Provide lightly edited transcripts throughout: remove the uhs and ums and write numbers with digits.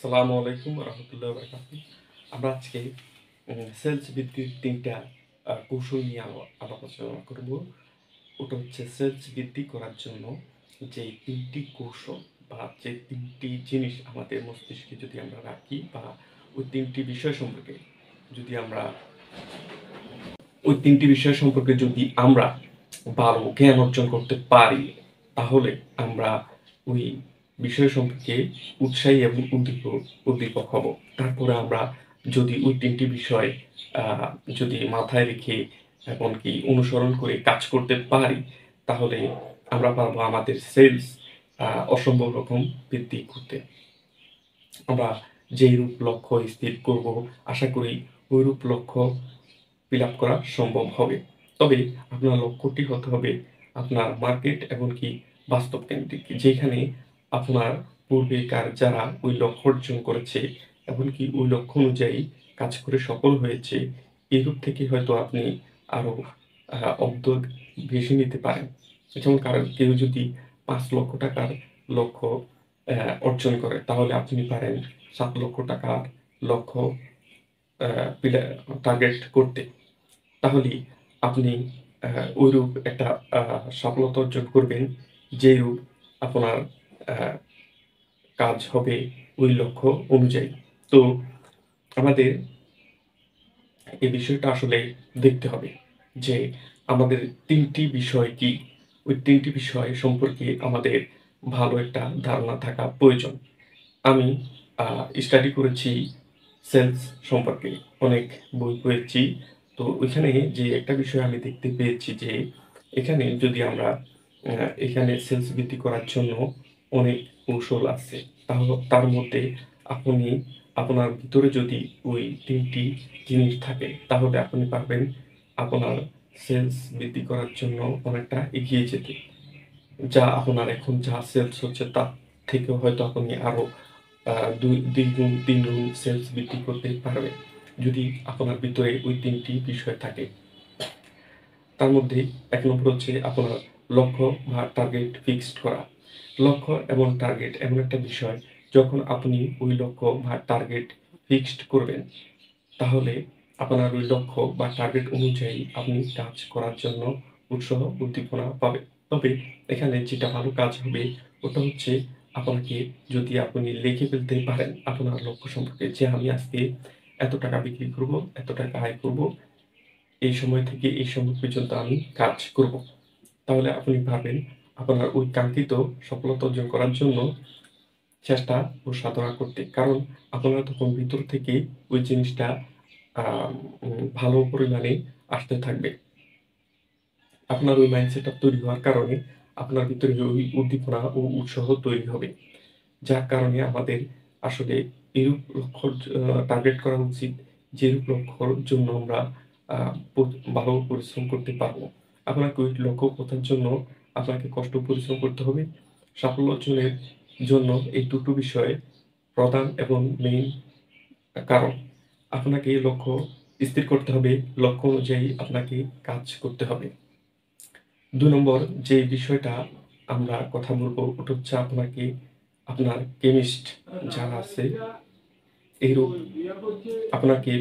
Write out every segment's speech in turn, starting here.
আসসালামু আলাইকুম রহমতুল্লাহ বারাকাতুহু। আমরা আজকে সেলস বৃদ্ধির ৩টা কৌশল নিয়ে আলোচনা করব। ওটা হচ্ছে সেলস বৃদ্ধি করার জন্য যে ৩টি কৌশল বা যে ৩টি জিনিস আমাদের মস্তিষ্কে যদি আমরা রাখি বা ওই ৩টি বিষয় সম্পর্কে যদি আমরা ওই ৩টি বিষয় সম্পর্কে যদি আমরা ভালো জ্ঞান অর্জন করতে পারি, তাহলে আমরা ওই বিষয় সম্পর্কে উৎসাহী এবং উদ্দীপক হব। তারপরে আমরা যদি ওই ৩টি বিষয় আ যদি মাথায় রেখে এমনকি অনুসরণ করে কাজ করতে পারি, তাহলে আমরা পারবো আমাদের সেলস অসম্ভব রকম বৃদ্ধি করতে। আমরা যেইরূপ লক্ষ্য স্থির করব, আশা করি ঐরূপ লক্ষ্য ফিল আপ করা সম্ভব হবে। তবে আপনার লক্ষ্যটি হতে হবে আপনার মার্কেট এমনকি বাস্তব কেন্দ্রিক। যেখানে আপনার পূর্বেকার যারা ওই লক্ষ্য অর্জন করেছে, এমনকি ওই লক্ষ্য অনুযায়ী কাজ করে সফল হয়েছে, এরূপ থেকে হয়তো আপনি আরো উদ্যোগ বেশি নিতে পারেন। যেমন কেউ যদি ৳৫,০০,০০০ লক্ষ্য অর্জন করে, তাহলে আপনি পারেন ৳৭,০০,০০০ লক্ষ্য আ পিলা টার্গেট করতে। তাহলেই আপনি ঐরূপ একটা আ সফলতা অর্জন করবেন, যেরূপ আপনার আ কাজ হবে ওই লক্ষ্য অনুযায়ী। তো আমাদের এই বিষয়টা আসলে দেখতে হবে যে, আমাদের ৩টি বিষয় কি? ওই ৩টি বিষয় সম্পর্কে আমাদের ভালো একটা ধারণা থাকা প্রয়োজন। আমি আ স্টাডি করেছি সেলস সম্পর্কে। অনেক বই পড়েছি। তো ওইখানে যে একটা বিষয় আমি দেখতে পেয়েছি যে, এখানে যদি আমরা আ এখানে সেলস বৃদ্ধি করার জন্য অনেক কৌশল আছে। তার মধ্যে আপনি আপনার ভিতরে যদি ওই ৩টি জিনিস থাকে, তাহলে আপনি পারবেন আপনার সেলস বৃদ্ধি করার জন্য অনেকটা এগিয়ে যেতে। যা আপনার এখন যা সেলস হচ্ছে তার থেকেও হয়তো আপনি আরো আ ২ গুণ ৩ গুণ সেলস বৃদ্ধি করতে পারবেন। যদি আপনার ভিতরে ওই ৩টি বিষয় থাকে। তার মধ্যে ১ নম্বর হচ্ছে আপনার লক্ষ্য বা টার্গেট ফিক্সড করা। লক্ষ্য এবং টার্গেট এমন একটা বিষয়, যখন আপনি ওই লক্ষ্য বা টার্গেট ফিক্সড করবেন, তাহলে আপনার ওই লক্ষ্য বা টার্গেট অনুযায়ী আপনি কাজ করার জন্য উৎসাহ উদ্দীপনা পাবেন। তবে এখানে যেটা ভালো কাজ হবে, ওটা হচ্ছে আপনাকে যদি আপনি লিখে ফেলতে পারেন আপনার লক্ষ্য সম্পর্কে যে, আমি আজকে এত টাকা বিক্রি করব, এত টাকা আয় করব, এই সময় থেকে এই সময় পর্যন্ত আমি কাজ করব। তাহলে আপনি পারবেন আপনার ওই কাঙ্ক্ষিত সফলতা অর্জন করার জন্য চেষ্টা ও সাধনা করতে। কারণ আপনার তখন ভিতর থেকে ওই জিনিসটা আ ভালো পরিমাণে আসতে থাকবে। আপনার ওই মাইন্ডসেটআপ তৈরি হওয়ার কারণে আপনার ভিতরে ওই উদ্দীপনা ও উৎসাহ তৈরি হবে। যার কারণে আমাদের আসলে এরূপ লক্ষ্য টার্গেট করা উচিত, যেরূপ লক্ষ্যর জন্য আমরা আ প ভালো পরিশ্রম করতে পারবো। আপনাকে ওই লক্ষ্য পৌঁছার জন্য আপনাকে কষ্ট পরিশ্রম করতে হবে। সাফল্য অর্জনের জন্য এই দুটো বিষয় প্রধান এবং মেইন কারণ। আপনাকে লক্ষ্য স্থির করতে হবে, লক্ষ্য অনুযায়ী আপনাকে কাজ করতে হবে। ২ নম্বর যে বিষয়টা আমরা কথা বলব, ওটা হচ্ছে আপনাকে আপনার কেমিস্ট যারা আছে, এইরূপ আপনাকে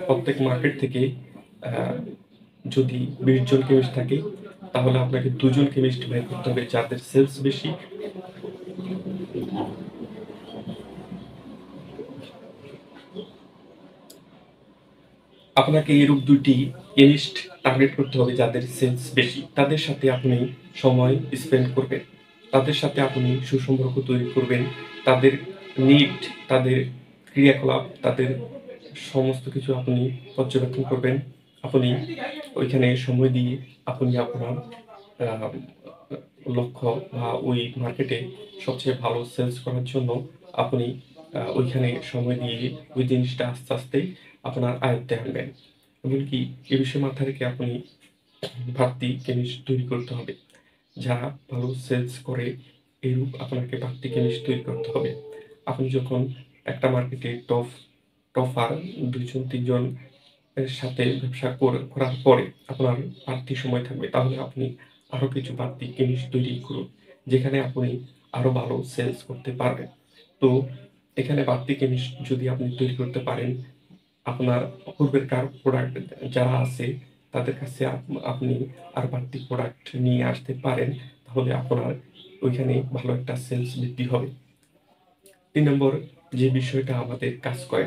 প্রত্যেক মার্কেট থেকে আ যদি ২০ জন কেমিস্ট থাকে, তাহলে আপনাকে ২ জন কেমিস্ট বের করতে হবে যাদের সেলস বেশি। আপনাকে এরূপ ২ টি কেমিস্ট টার্গেট করতে হবে যাদের সেলস বেশি। তাদের সাথে আপনি সময় স্পেন্ড করবেন। তাদের সাথে আপনি সুসম্পর্ক তৈরি করবেন। তাদের নিড, তাদের ক্রিয়াকলাপ, তাদের সমস্ত কিছু আপনি পর্যবেক্ষণ করবেন। আপনি ওইখানে সময় দিয়ে আপনি আপনার আ লক্ষ্য বা ওই মার্কেটে সবচেয়ে ভালো সেলস করার জন্য আপনি ওইখানে সময় দিয়ে ওই জিনিসটা আস্তে, আস্তে আপনার আয়ত্তে আনবেন। এমনকি এ বিষয়ে মাথায় রেখে আপনি বাড়তি কেমিস্ট তৈরি করতে হবে। যারা ভালো সেলস করে, এরূপ আপনাকে বাড়তি কেমিস্ট তৈরি করতে হবে। আপনি যখন একটা মার্কেটে টপার ২ জন ৩ জন এর সাথে ব্যবসা করার পরে আপনার বাড়তি সময় থাকবে। তাহলে আপনি আরো কিছু বাড়তি জিনিস তৈরি করুন। যেখানে আপনি আরো ভালো সেলস করতে পারবেন। তো এখানে বাড়তি কেমিস্ট যদি আপনি তৈরি করতে পারেন, আপনার পূর্বেরকার প্রোডাক্ট যারা আছে তাদের কাছে আপনি আর বাড়তি প্রোডাক্ট নিয়ে আসতে পারেন, তাহলে আপনার ওইখানে ভালো একটা সেলস বৃদ্ধি হবে। ৩ নম্বর যে বিষয়টা আমাদের কাজ করে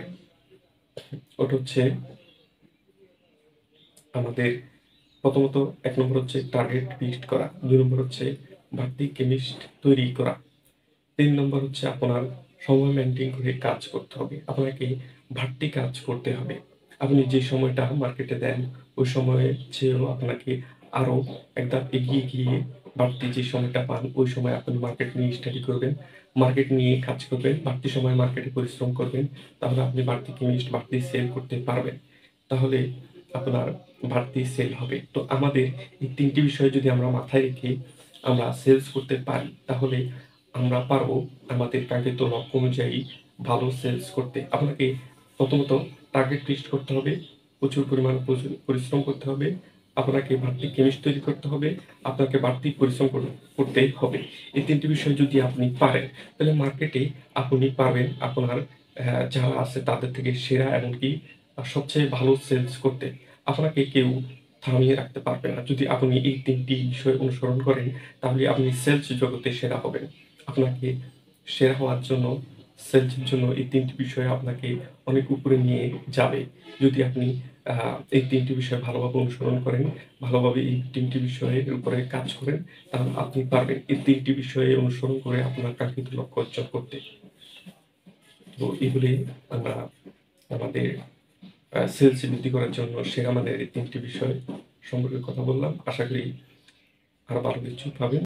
ওটা হচ্ছে আমাদের প্রথমত ১ নম্বর হচ্ছে টার্গেট ফিক্সড করা, ২ নম্বর হচ্ছে বাড়তি কেমিস্ট তৈরি করা, ৩ নম্বর হচ্ছে আপনার সময় মেইনটেইন করে কাজ করতে হবে। আপনাকে বাড়তি কাজ করতে হবে। আপনি যে সময়টা মার্কেটে দেন, ওই সময়ের চেয়েও আপনাকে আরো এক ধাপ এগিয়ে গিয়ে বাড়তি যে সময়টা পান, ওই সময় আপনি মার্কেট নিয়ে স্টাডি করবেন। মার্কেট নিয়ে কাজ করবেন। বাড়তি সময় মার্কেটে পরিশ্রম করবেন। তাহলে আপনি বাড়তি কেমিস্ট, বাড়তি সেল করতে পারবেন। তাহলে আপনার বাড়তি সেল হবে। তো আমাদের এই ৩ টি বিষয় যদি আমরা মাথায় রেখে আমরা সেলস করতে পারি, তাহলে আমরা পারবো আমাদের কাঙ্ক্ষিত লক্ষ্য অনুযায়ী ভালো সেলস করতে। আপনাকে প্রথমত টার্গেট ফিক্সড করতে হবে, প্রচুর পরিমাণ পরিশ্রম করতে হবে, আপনাকে বাড়তি কেমিস্ট তৈরি করতে হবে, আপনাকে বাড়তি পরিশ্রম করতে হবে। এই ৩ টি বিষয় যদি আপনি পারেন, তাহলে মার্কেটে আপনি পারবেন আপনার যারা আছে তাদের থেকে সেরা, এমনকি সবচেয়ে ভালো সেলস করতে। আপনাকে কেউ থামিয়ে রাখতে পারবে না। যদি আপনি এই ৩ টি বিষয় অনুসরণ করেন, তাহলে আপনি সেলস জগতে সেরা হবেন। আপনাকে সেরা হওয়ার জন্য, সেলসের জন্য এই ৩ টি বিষয় আপনাকে অনেক উপরে নিয়ে যাবে। যদি আপনি এই ৩ টি বিষয় ভালোভাবে অনুসরণ করেন, ভালোভাবে এই ৩ টি বিষয়ের উপরে কাজ করেন, তাহলে আপনি পারবেন এই ৩ টি বিষয়ে অনুসরণ করে আপনার কাঙ্ক্ষিত লক্ষ্য অর্জন করতে। তো এগুলি আমরা আমাদের সেলস বৃদ্ধি করার জন্য আমাদের এই ৩ টি বিষয় সম্পর্কে কথা বললাম। আশা করি আরো ভালো কিছু পাবেন।